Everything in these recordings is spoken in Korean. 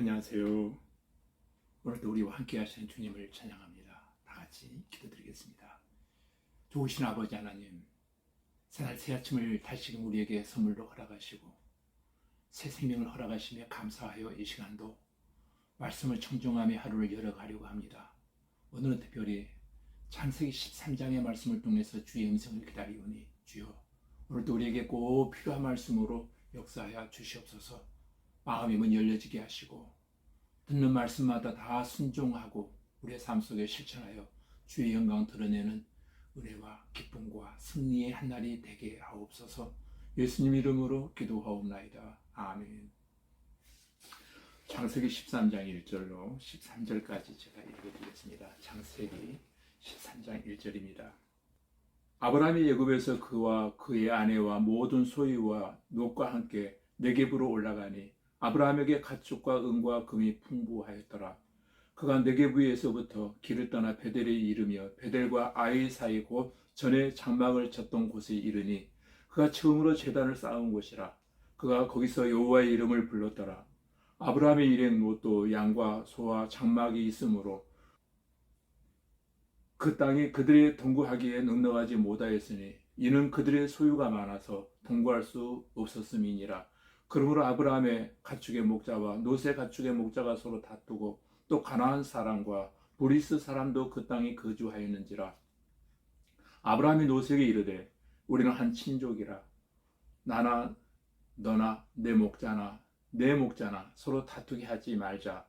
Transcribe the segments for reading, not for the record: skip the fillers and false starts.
안녕하세요. 오늘도 우리와 함께 하시는 주님을 찬양합니다. 다 같이 기도드리겠습니다. 좋으신 아버지 하나님, 새날 새 아침을 다시금 우리에게 선물로 허락하시고 새 생명을 허락하시며 감사하여 이 시간도 말씀을 청종하며 하루를 열어가려고 합니다. 오늘은 특별히 창세기 13장의 말씀을 통해서 주의 음성을 기다리오니 주여, 오늘도 우리에게 꼭 필요한 말씀으로 역사하여 주시옵소서. 마음의 문 열려지게 하시고 듣는 말씀마다 다 순종하고 우리의 삶 속에 실천하여 주의 영광 드러내는 은혜와 기쁨과 승리의 한날이 되게 하옵소서. 예수님 이름으로 기도하옵나이다. 아멘. 창세기 13장 1절로 13절까지 제가 읽어드리겠습니다. 창세기 13장 1절입니다. 아브라함이 애굽에서 그와 그의 아내와 모든 소유와 놋과 함께 네겝으로 올라가니 아브라함에게 가축과 은과 금이 풍부하였더라. 그가 네겝에서부터 길을 떠나 베델에 이르며 베델과 아이 사이 곧 전에 장막을 쳤던 곳에 이르니 그가 처음으로 제단을 쌓은 곳이라. 그가 거기서 여호와의 이름을 불렀더라. 아브라함의 일행 롯도 양과 소와 장막이 있으므로 그 땅이 그들의 동거하기에 넉넉하지 못하였으니 이는 그들의 소유가 많아서 동거할 수 없었음이니라. 그러므로 아브라함의 가축의 목자와 롯의 가축의 목자가 서로 다투고 또 가나안 사람과 브리스 사람도 그 땅에 거주하였는지라. 아브라함이 롯에게 이르되 우리는 한 친족이라. 나나 너나 내 목자나 서로 다투게 하지 말자.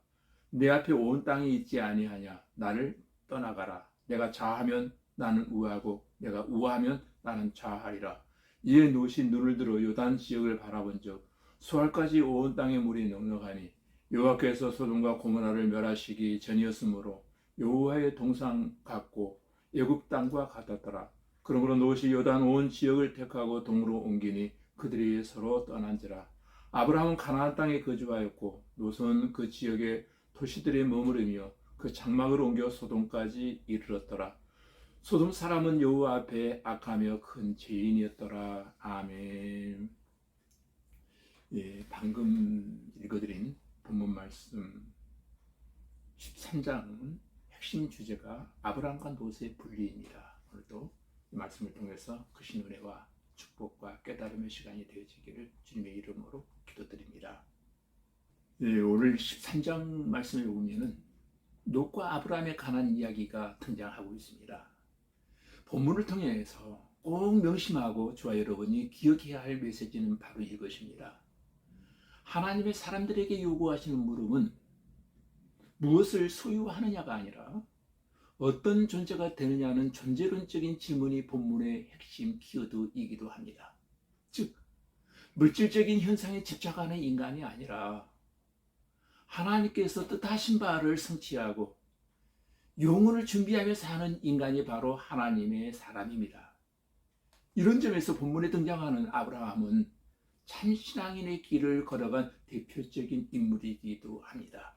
내 앞에 온 땅이 있지 아니하냐. 나를 떠나가라. 내가 좌하면 나는 우하고 내가 우하면 나는 좌하리라. 이에 롯이 눈을 들어 요단 지역을 바라본즉 수알까지 온 땅의 물이 넉넉하니 여호와께서 소돔과 고모라를 멸하시기 전이었으므로 여호와의 동상 같고 애굽 땅과 같았더라. 그러므로 롯이 요단 온 지역을 택하고 동으로 옮기니 그들이 서로 떠난지라. 아브라함은 가나안 땅에 거주하였고 롯은 그 지역의 도시들에 머무르며 그 장막을 옮겨 소돔까지 이르렀더라. 소돔 사람은 여호와 앞에 악하며 큰 죄인이었더라. 아멘. 예, 방금 읽어드린 본문 말씀 13장은 핵심 주제가 아브라함과 롯의 분리입니다. 오늘도 이 말씀을 통해서 크신 은혜와 축복과 깨달음의 시간이 되어지기를 주님의 이름으로 기도드립니다. 예, 오늘 13장 말씀에 보면은 롯과 아브라함의 가난 이야기가 등장하고 있습니다. 본문을 통해서 꼭 명심하고 저와 여러분이 기억해야 할 메시지는 바로 이것입니다. 하나님의 사람들에게 요구하시는 물음은 무엇을 소유하느냐가 아니라 어떤 존재가 되느냐는 존재론적인 질문이 본문의 핵심 키워드이기도 합니다. 즉, 물질적인 현상에 집착하는 인간이 아니라 하나님께서 뜻하신 바를 성취하고 영혼을 준비하며 사는 인간이 바로 하나님의 사람입니다. 이런 점에서 본문에 등장하는 아브라함은 참신앙인의 길을 걸어간 대표적인 인물이기도 합니다.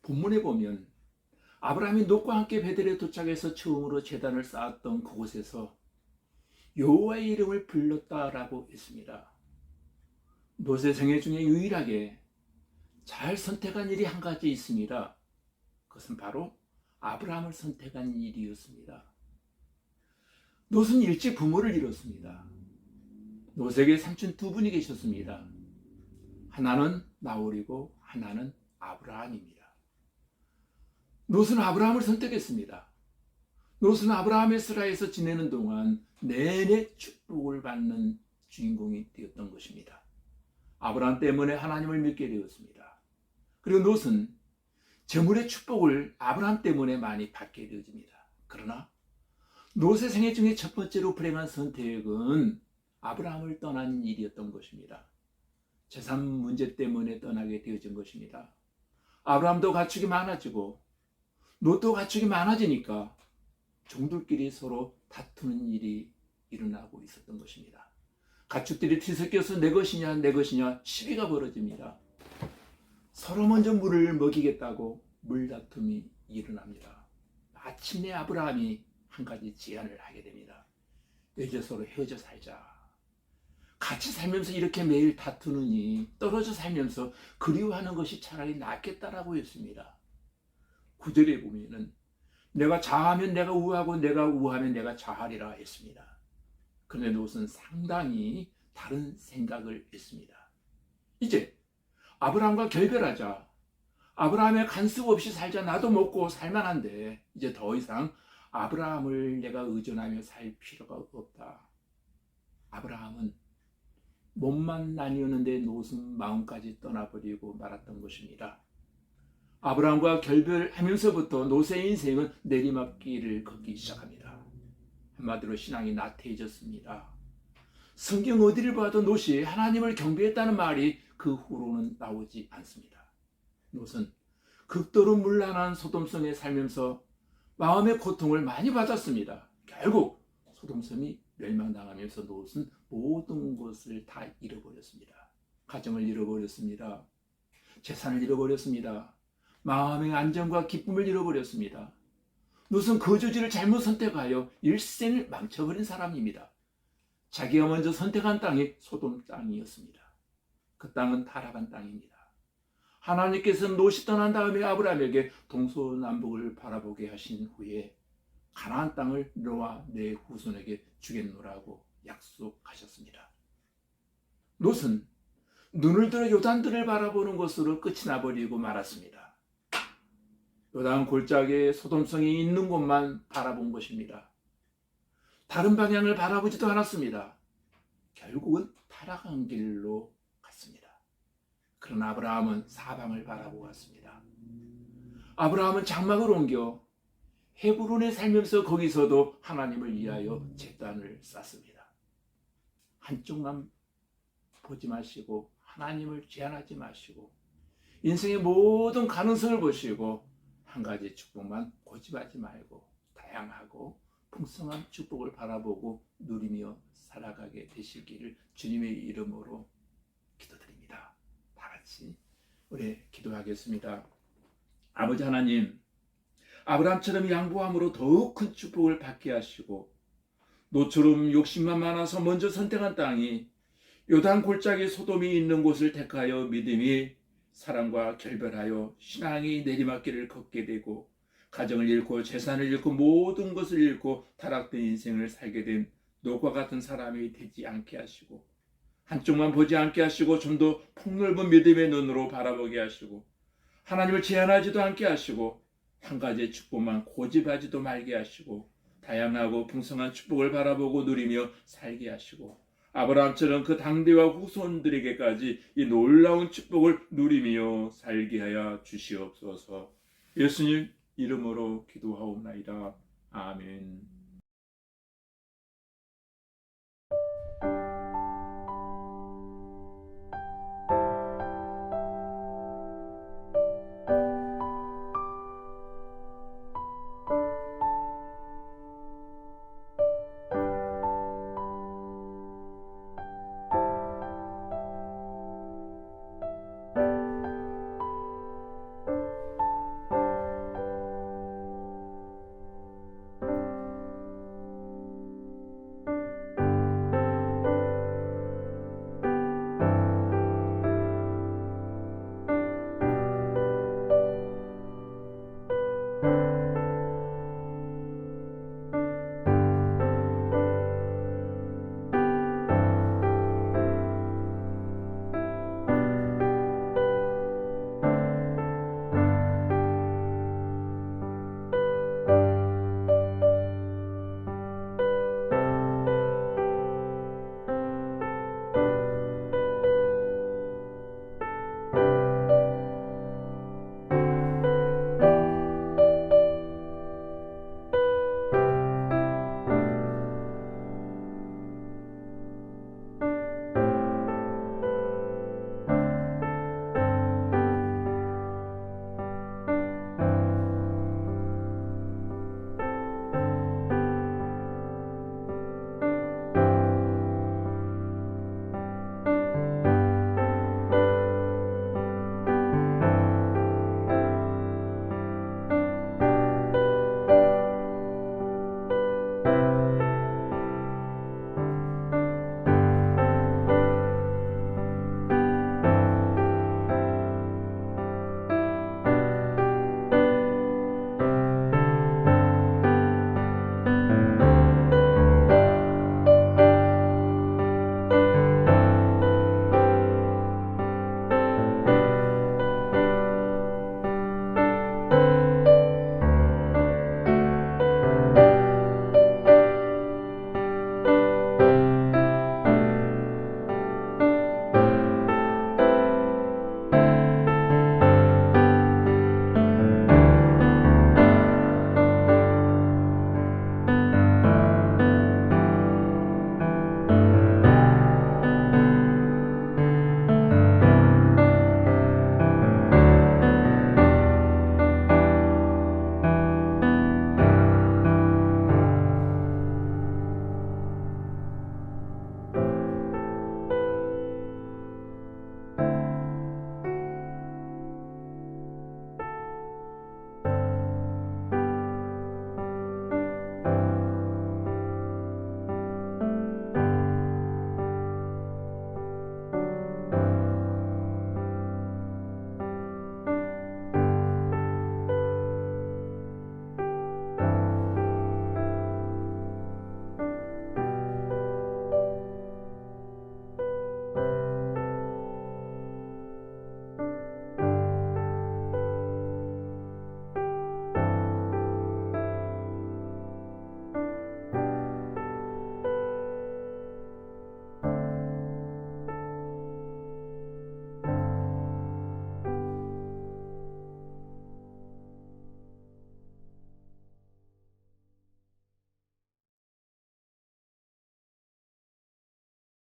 본문에 보면 아브라함이 롯과 함께 베델에 도착해서 처음으로 제단을 쌓았던 그곳에서 여호와의 이름을 불렀다라고 했습니다. 롯의 생애 중에 유일하게 잘 선택한 일이 한 가지 있습니다. 그것은 바로 아브라함을 선택한 일이었습니다. 롯은 일찍 부모를 잃었습니다. 롯에게 삼촌 두 분이 계셨습니다. 하나는 나홀이고 하나는 아브라함입니다. 롯은 아브라함을 선택했습니다. 롯은 아브라함의 스라에서 지내는 동안 내내 축복을 받는 주인공이 되었던 것입니다. 아브라함 때문에 하나님을 믿게 되었습니다. 그리고 롯은 재물의 축복을 아브라함 때문에 많이 받게 되어집니다. 그러나 롯의 생애 중에 첫 번째로 불행한 선택은 아브라함을 떠난 일이었던 것입니다. 재산 문제 때문에 떠나게 되어진 것입니다. 아브라함도 가축이 많아지고 롯도 가축이 많아지니까 종들끼리 서로 다투는 일이 일어나고 있었던 것입니다. 가축들이 뒤섞여서 내 것이냐 시비가 벌어집니다. 서로 먼저 물을 먹이겠다고 물다툼이 일어납니다. 마침내 아브라함이 한 가지 제안을 하게 됩니다. 이제 서로 헤어져 살자. 같이 살면서 이렇게 매일 다투느니 떨어져 살면서 그리워하는 것이 차라리 낫겠다라고 했습니다. 9절에 보면은 내가 자하면 내가 우하고 내가 우하면 내가 자하리라 했습니다. 그런데 롯은 상당히 다른 생각을 했습니다. 이제 아브라함과 결별하자. 아브라함의 간섭 없이 살자. 나도 먹고 살만한데 이제 더 이상 아브라함을 내가 의존하며 살 필요가 없다. 아브라함은 몸만 나뉘었는데 롯은 마음까지 떠나버리고 말았던 것입니다. 아브라함과 결별하면서부터 롯의 인생은 내리막길을 걷기 시작합니다. 한마디로 신앙이 나태해졌습니다. 성경 어디를 봐도 롯이 하나님을 경배했다는 말이 그 후로는 나오지 않습니다. 롯은 극도로 문란한 소돔성에 살면서 마음의 고통을 많이 받았습니다. 결국 소돔성이 멸망당하면서 롯은 모든 것을 다 잃어버렸습니다. 가정을 잃어버렸습니다. 재산을 잃어버렸습니다. 마음의 안정과 기쁨을 잃어버렸습니다. 롯은 거주지를 잘못 선택하여 일생을 망쳐버린 사람입니다. 자기가 먼저 선택한 땅이 소돔 땅이었습니다. 그 땅은 타락한 땅입니다. 하나님께서는 롯이 떠난 다음에 아브라함에게 동서남북을 바라보게 하신 후에 가나안 땅을 너와 내 후손에게 주겠노라고 약속하셨습니다. 롯은 눈을 들어 요단들을 바라보는 것으로 끝이 나버리고 말았습니다. 요단 골짜기에 소돔성이 있는 곳만 바라본 것입니다. 다른 방향을 바라보지도 않았습니다. 결국은 타락한 길로 갔습니다. 그러나 아브라함은 사방을 바라보고 갔습니다. 아브라함은 장막을 옮겨 헤브론에 살면서 거기서도 하나님을 위하여 제단을 쌓습니다. 한쪽만 보지 마시고 하나님을 제한하지 마시고 인생의 모든 가능성을 보시고 한 가지 축복만 고집하지 말고 다양하고 풍성한 축복을 바라보고 누리며 살아가게 되시기를 주님의 이름으로 기도드립니다. 다 같이 우리 기도하겠습니다. 아버지 하나님, 아브라함처럼 양보함으로 더욱 큰 축복을 받게 하시고 롯처럼 욕심만 많아서 먼저 선택한 땅이 요단 골짜기 소돔이 있는 곳을 택하여 믿음이 사람과 결별하여 신앙이 내리막길을 걷게 되고 가정을 잃고 재산을 잃고 모든 것을 잃고 타락된 인생을 살게 된 롯과 같은 사람이 되지 않게 하시고 한쪽만 보지 않게 하시고 좀 더 폭넓은 믿음의 눈으로 바라보게 하시고 하나님을 제한하지도 않게 하시고 한 가지의 축복만 고집하지도 말게 하시고 다양하고 풍성한 축복을 바라보고 누리며 살게 하시고 아브라함처럼 그 당대와 후손들에게까지 이 놀라운 축복을 누리며 살게 하여 주시옵소서. 예수님 이름으로 기도하옵나이다. 아멘.